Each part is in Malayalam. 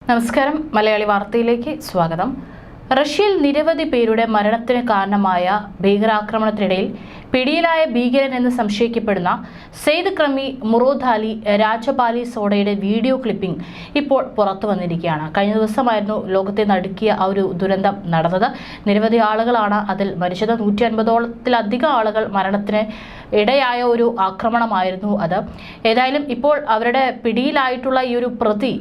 നമസ്കാരം. മലയാളി വാർത്തയിലേക്ക് സ്വാഗതം. റഷ്യയിൽ നിരവധി പേരുടെ മരണത്തിന് കാരണമായ ഭീകരാക്രമണത്തിനിടയിൽ പിടിയിലായ ഭീകരൻ എന്ന് സംശയിക്കപ്പെടുന്ന സെയ്ദ് ക്രമി മുറോദാലി രാജപാലിസോഡയുടെ വീഡിയോ ക്ലിപ്പിംഗ് ഇപ്പോൾ പുറത്തു വന്നിരിക്കുകയാണ്. കഴിഞ്ഞ ദിവസമായിരുന്നു ലോകത്തെ നടുക്കിയ ആ ഒരു ദുരന്തം നടന്നത്. നിരവധി ആളുകളാണ് അതിൽ മരിച്ചത്. 150ഓളത്തിലധികം ആളുകൾ മരണത്തിന് ഇടയായ ഒരു ആക്രമണമായിരുന്നു അത്. ഏതായാലും ഇപ്പോൾ അവരുടെ പിടിയിലായിട്ടുള്ള ഈ ഒരു പ്രതി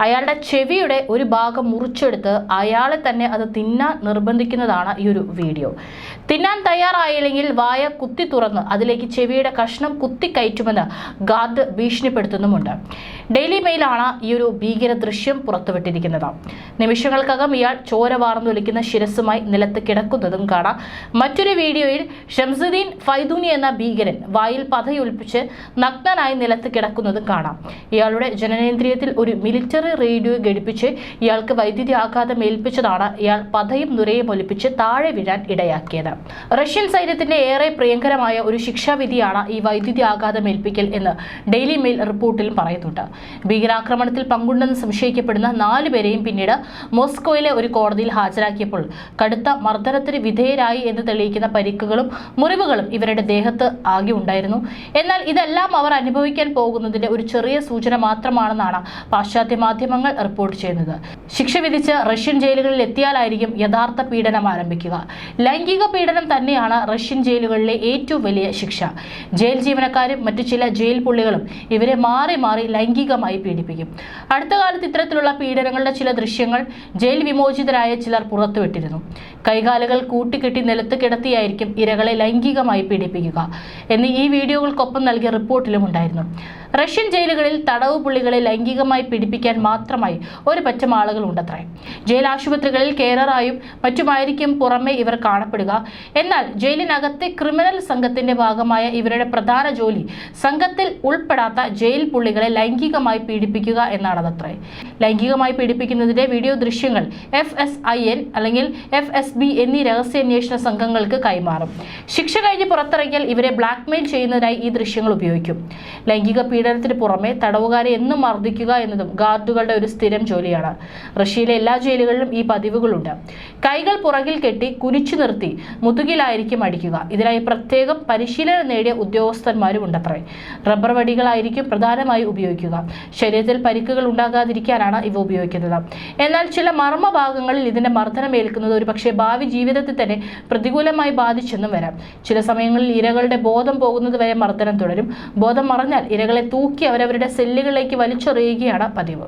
അയാളുടെ ചെവിയുടെ ഒരു ഭാഗം മുറിച്ചെടുത്ത് അയാളെ തന്നെ അത് തിന്നാൻ നിർബന്ധിക്കുന്നതാണ് ഈ ഒരു വീഡിയോ. തിന്നാൻ തയ്യാറായില്ലെങ്കിൽ വായ കുത്തി തുറന്ന് അതിലേക്ക് ചെവിയുടെ കഷ്ണം കുത്തിക്കയറ്റുമെന്ന് ഗാർഡ് ഭീഷണിപ്പെടുത്തുന്നുമുണ്ട്. ഡെയിലി മെയിലാണ് ഈ ഒരു ഭീകര ദൃശ്യം പുറത്തുവിട്ടിരിക്കുന്നത്. നിമിഷങ്ങൾക്കകം ഇയാൾ ചോര വാർന്നൊലിക്കുന്ന ശിരസ്സുമായി നിലത്ത് കിടക്കുന്നതും കാണാം. മറ്റൊരു വീഡിയോയിൽ ഷംസുദ്ദീൻ ഫൈദൂനി എന്ന ഭീകരൻ വായിൽ പതയൊലിപ്പിച്ച് നഗ്നനായി നിലത്ത് കിടക്കുന്നതും കാണാം. ഇയാളുടെ ജനനേന്ദ്രിയത്തിൽ ഒരു മിലിറ്ററി റേഡിയോ ഘടിപ്പിച്ച് ഇയാൾക്ക് വൈദ്യുതി ആഘാതം ഏൽപ്പിച്ചതാണ് ഇയാൾ പതയും നുരയും ഒലിപ്പിച്ച് താഴെ വീഴാൻ ഇടയാക്കിയത്. റഷ്യൻ സൈന്യത്തിന്റെ ഏറെ പ്രിയങ്കരമായ ഒരു ശിക്ഷാവിധിയാണ് ഈ വൈദ്യുതി ആഘാതം ഏൽപ്പിക്കൽ എന്ന് ഡെയിലി മെയിൽ റിപ്പോർട്ടിൽ പറയുന്നുണ്ട്. ഭീകരാക്രമണത്തിൽ പങ്കുണ്ടെന്ന് സംശയിക്കപ്പെടുന്ന 4 പേരെയും പിന്നീട് മോസ്കോയിലെ ഒരു കോടതിയിൽ ഹാജരാക്കിയപ്പോൾ കടുത്ത മർദ്ദനത്തിന് വിധേയരായി എന്ന് തെളിയിക്കുന്ന പരിക്കുകളും മുറിവുകളും ഇവരുടെ ദേഹത്ത് ആകെ ഉണ്ടായിരുന്നു. എന്നാൽ ഇതെല്ലാം അവർ അനുഭവിക്കാൻ പോകുന്നതിന്റെ ഒരു ചെറിയ സൂചന മാത്രമാണെന്നാണ് പാശ്ചാത്യ മാധ്യമങ്ങൾ റിപ്പോർട്ട് ചെയ്യുന്നത്. ശിക്ഷ വിധിച്ച് റഷ്യൻ ജയിലുകളിൽ എത്തിയാലായിരിക്കും യഥാർത്ഥ പീഡനം ആരംഭിക്കുക. ലൈംഗിക പീഡനം തന്നെയാണ് റഷ്യൻ ജയിലുകളിലെ ഏറ്റവും വലിയ ശിക്ഷ. ജയിൽ ജീവനക്കാരും മറ്റു ചില ജയിൽ പുള്ളികളും ഇവരെ മാറി മാറി ലൈംഗികമായി പീഡിപ്പിക്കും. അടുത്ത കാലത്ത് ഇത്തരത്തിലുള്ള പീഡനങ്ങളുടെ ചില ദൃശ്യങ്ങൾ ജയിൽ വിമോചിതരായ ചിലർ പുറത്തുവിട്ടിരുന്നു. കൈകാലുകൾ കൂട്ടിക്കെട്ടി നിലത്ത് കിടത്തിയായിരിക്കും ഇരകളെ ലൈംഗികമായി പീഡിപ്പിക്കുക എന്ന് ഈ വീഡിയോകൾക്കൊപ്പം നൽകിയ റിപ്പോർട്ടിലും ഉണ്ടായിരുന്നു. റഷ്യൻ ജയിലുകളിൽ തടവ് പുള്ളികളെ ലൈംഗികമായി പീഡിപ്പിക്കാൻ മാത്രമായി ഒരു പറ്റം ആളുകൾ ഉണ്ടത്രേ. ജയിൽ ആശുപത്രികളിൽ കെയറായും മറ്റുമായിരിക്കും പുറമെ ഇവർ കാണപ്പെടുക. എന്നാൽ ജയിലിനകത്തെ ക്രിമിനൽ സംഘത്തിന്റെ ഭാഗമായ ഇവരുടെ പ്രധാന ജോലി സംഘത്തിൽ ഉൾപ്പെടാത്ത ജയിൽ പുള്ളികളെ ലൈംഗികമായി പീഡിപ്പിക്കുക എന്നാണതത്രേ. ലൈംഗികമായി പീഡിപ്പിക്കുന്നതിന്റെ വീഡിയോ ദൃശ്യങ്ങൾ FSIN അല്ലെങ്കിൽ FSB എന്നീ രഹസ്യാന്വേഷണ സംഘങ്ങൾക്ക് കൈമാറും. ശിക്ഷ കഴിഞ്ഞ് പുറത്തിറങ്ങിയാൽ ഇവരെ ബ്ലാക്ക്മെയിൽ ചെയ്യുന്നതിനായി ഈ ദൃശ്യങ്ങൾ ഉപയോഗിക്കും. ലൈംഗിക പീഡനത്തിന് പുറമെ തടവുകാരെ എന്നും മർദ്ദിക്കുക എന്നതും ഗാർഡുകളുടെ ഒരു സ്ഥിരം ജോലിയാണ്. റഷ്യയിലെ എല്ലാ ജയിലുകളിലും ഈ പതിവുകളുണ്ട്. കൈകൾ പുറകിൽ കെട്ടി കുനിച്ചു നിർത്തി മുതുകിലായിരിക്കും അടിക്കുക. ഇതിനായി പ്രത്യേകം പരിശീലനം നേടിയ ഉദ്യോഗസ്ഥന്മാരും ഉണ്ടത്രേ. റബ്ബർ വടികളായിരിക്കും പ്രധാനമായി ഉപയോഗിക്കുക. ശരീരത്തിൽ പരിക്കുകൾ ഉണ്ടാകാതിരിക്കാനാണ് ഇവ ഉപയോഗിക്കുന്നത്. എന്നാൽ ചില മർമ്മഭാഗങ്ങളിൽ ഇതിന്റെ മർദ്ദനം ഏൽക്കുന്നത് ഒരു പക്ഷേ ഭാവി ജീവിതത്തിൽ തന്നെ പ്രതികൂലമായി ബാധിച്ചെന്നും വരാം. ചില സമയങ്ങളിൽ ഇരകളുടെ ബോധം പോകുന്നത് വരെ മർദ്ദനം തുടരും. ബോധം മറഞ്ഞാൽ ഇരകളെ തൂക്കി അവരവരുടെ സെല്ലുകളിലേക്ക് വലിച്ചെറിയുകയാണ് പതിവ്.